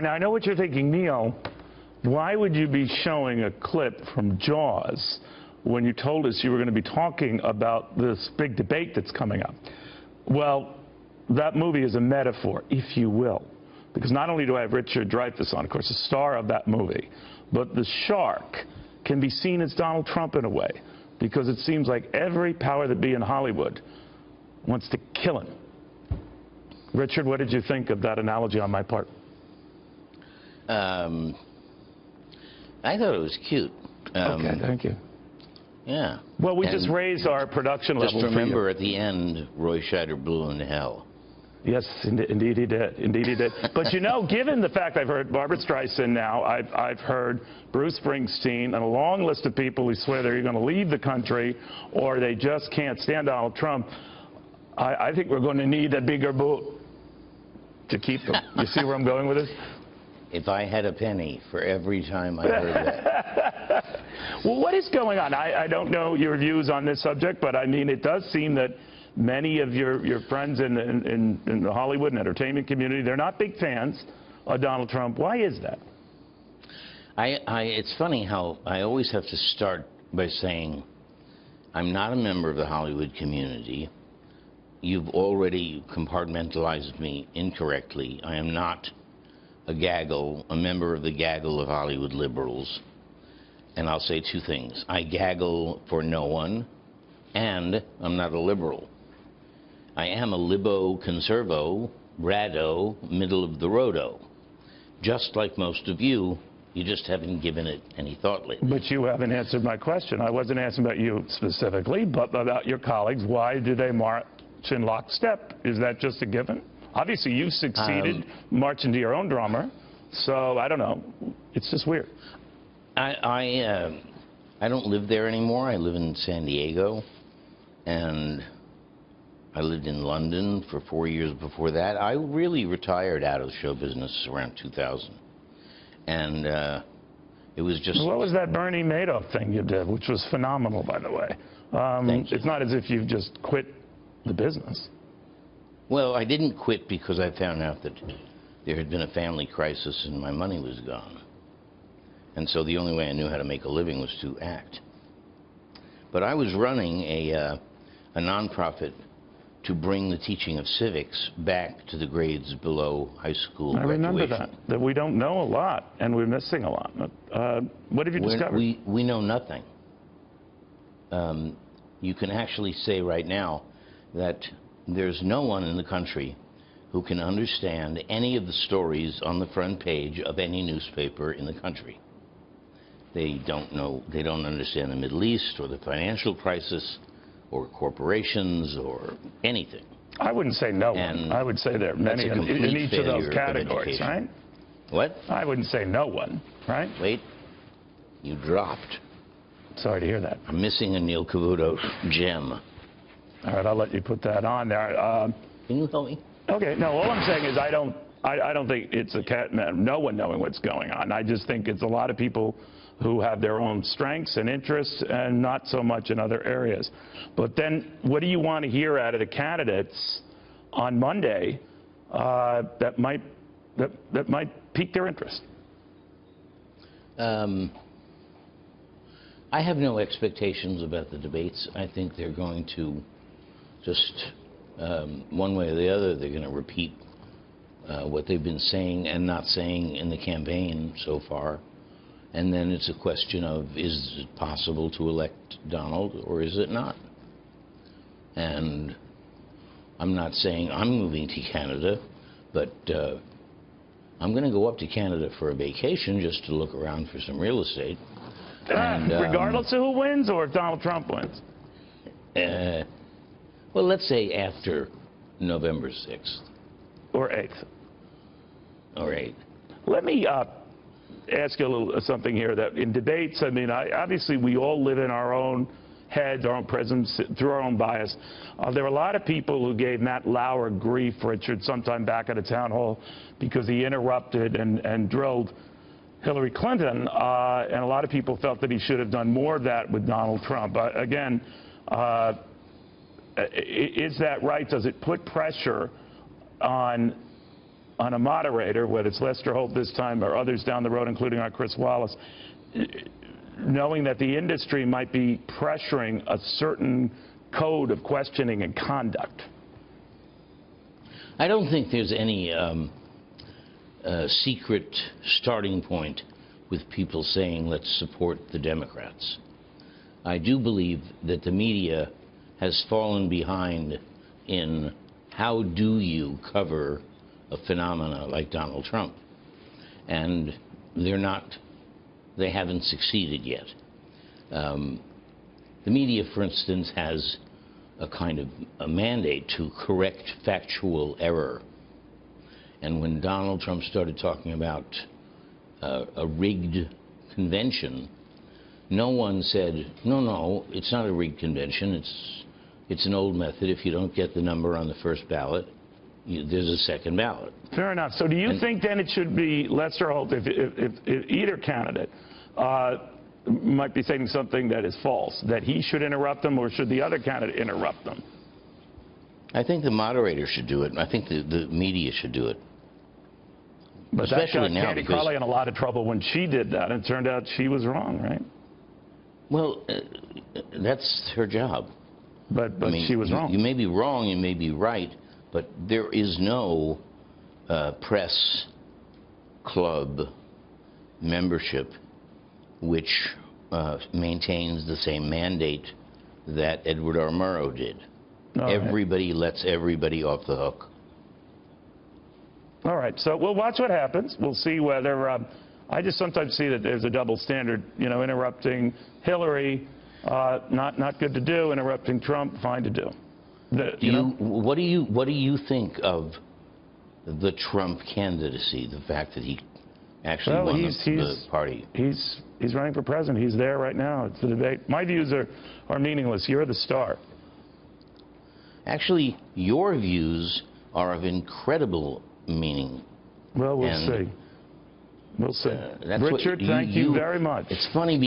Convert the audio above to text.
are. Now, I know what you're thinking, Neil. Why would you be showing a clip from Jaws when you told us you were going to be talking about this big debate that's coming up? Well, that movie is a metaphor, if you will, because not only do I have Richard Dreyfuss on, of course, the star of that movie, but the shark can be seen as Donald Trump in a way, because it seems like every power that be in Hollywood wants to kill him. Richard, what did you think of that analogy on my part? I thought it was cute. Okay, thank you. Yeah. Well, we just raised our production level. Just remember, at the end, Roy Scheider blew into hell. Yes, indeed he did. Indeed he did. But you know, given the fact I've heard Barbara Streisand now, I've heard Bruce Springsteen, and a long list of people who swear they're going to leave the country or they just can't stand Donald Trump, I think we're going to need a bigger boot to keep them. You see where I'm going with this? If I had a penny for every time I heard that. Well, what is going on? I don't know your views on this subject, but I mean, it does seem that many of your friends in the Hollywood and entertainment community, they're not big fans of Donald Trump. Why is that? It's funny how I always have to start by saying, I'm not a member of the Hollywood community. You've already compartmentalized me incorrectly. I am not a gaggle, a member of the gaggle of Hollywood liberals. And I'll say two things. I gaggle for no one, and I'm not a liberal. I am a libo-conservo, rado, middle-of-the-roado. Just like most of you, you just haven't given it any thought lately. But you haven't answered my question. I wasn't asking about you specifically, but about your colleagues. Why do they march in lockstep? Is that just a given? Obviously, you succeeded marching to your own drummer, so I don't know. It's just weird. I don't live there anymore. I live in San Diego, and I lived in London for 4 years before that. I really retired out of the show business around 2000, and it was just... What was that Bernie Madoff thing you did, which was phenomenal, by the way? It's not as if you've just quit the business. Well, I didn't quit because I found out that there had been a family crisis and my money was gone. And so the only way I knew how to make a living was to act. But I was running a nonprofit to bring the teaching of civics back to the grades below high school graduation. I remember that we don't know a lot and we're missing a lot. What have you discovered? We know nothing. You can actually say right now that there's no one in the country who can understand any of the stories on the front page of any newspaper in the country. They don't know, they don't understand the Middle East or the financial crisis or corporations or anything. I wouldn't say no one. I would say there are many in each of those categories, right? What? I wouldn't say no one, right? Wait, you dropped. Sorry to hear that. I'm missing a Neil Cavuto gem. All right, I'll let you put that on there. Can you help me? Okay, no, all I'm saying is I don't think it's no one knowing what's going on. I just think it's a lot of people who have their own strengths and interests and not so much in other areas. But then what do you want to hear out of the candidates on Monday that might pique their interest? I have no expectations about the debates. I think they're going to just, one way or the other, they're going to repeat what they've been saying and not saying in the campaign so far. And then it's a question of, is it possible to elect Donald or is it not? And I'm not saying I'm moving to Canada, but I'm going to go up to Canada for a vacation just to look around for some real estate. And, regardless of who wins or if Donald Trump wins? Well, let's say after November 6th. Or 8th. Or 8th. Let me ask you a little something here. That in debates, I mean, obviously we all live in our own heads, our own prisons, through our own bias. There were a lot of people who gave Matt Lauer grief, Richard, sometime back at a town hall because he interrupted and drilled Hillary Clinton, and a lot of people felt that he should have done more of that with Donald Trump. Again, is that right? Does it put pressure on on a moderator, whether it's Lester Holt this time or others down the road, including our Chris Wallace, knowing that the industry might be pressuring a certain code of questioning and conduct? I don't think there's any secret starting point with people saying, let's support the Democrats. I do believe that the media has fallen behind in how do you cover a phenomena like Donald Trump. And they haven't succeeded yet. The media, for instance, has a kind of a mandate to correct factual error. And when Donald Trump started talking about a rigged convention, no one said, no, it's not a rigged convention. It's an old method. If you don't get the number on the first ballot, there's a second ballot. Fair enough. So do you think then it should be Lester Holt, if either candidate might be saying something that is false, that he should interrupt them, or should the other candidate interrupt them? I think the moderator should do it. I think the media should do it. But especially that got now, Candy Crowley in a lot of trouble when she did that, and it turned out she was wrong, right? Well, that's her job. But I mean, she was wrong. You may be wrong, you may be right, but there is no press club membership which maintains the same mandate that Edward R. Murrow did. Everybody lets everybody off the hook. All right, so we'll watch what happens. We'll see whether, I just sometimes see that there's a double standard, you know, interrupting Hillary, not good to do, interrupting Trump, fine to do. What do you think of the Trump candidacy, the fact that he actually won the party? He's running for president. He's there right now. It's the debate. My views are meaningless. You're the star. Actually, your views are of incredible meaning. Well, we'll see. We'll see. Richard, thank you very much. It's funny